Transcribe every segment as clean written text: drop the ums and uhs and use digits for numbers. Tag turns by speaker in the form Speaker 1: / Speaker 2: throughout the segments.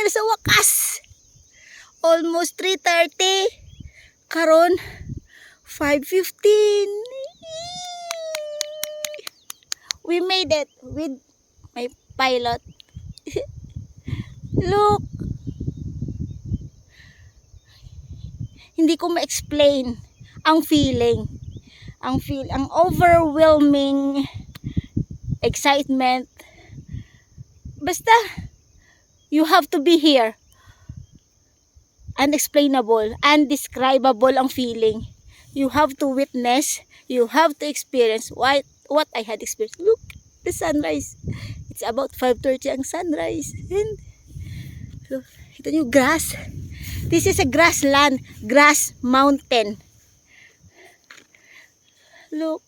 Speaker 1: here sa wakas. Almost 3:30. Karon 5:15. We made it with my pilot. Look. Hindi ko ma-explain ang feeling. Ang overwhelming excitement. Basta, you have to be here. Unexplainable, undescribable ang feeling. You have to witness, you have to experience what I had experienced. Look, the sunrise. It's about 5:30 ang sunrise. And, so, ito yung grass. This is a grassland, grass mountain. Look.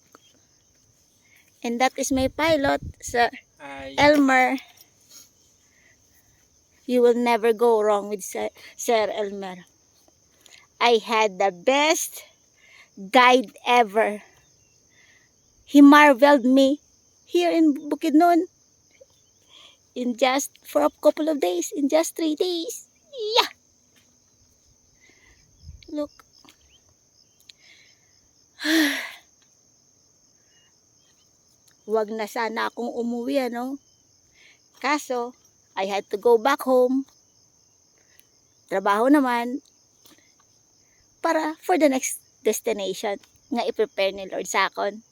Speaker 1: And that is my pilot, Sir Elmer. You will never go wrong with Sir Elmer. I had the best guide ever. He marveled me here in Bukidnon in just for a couple of days, in just 3 days. Yeah. Look. Wag na sana akong umuwi, ano? Kaso, I had to go back home. Trabaho naman. Para for the next destination nga i-prepare ni Lord sa aton.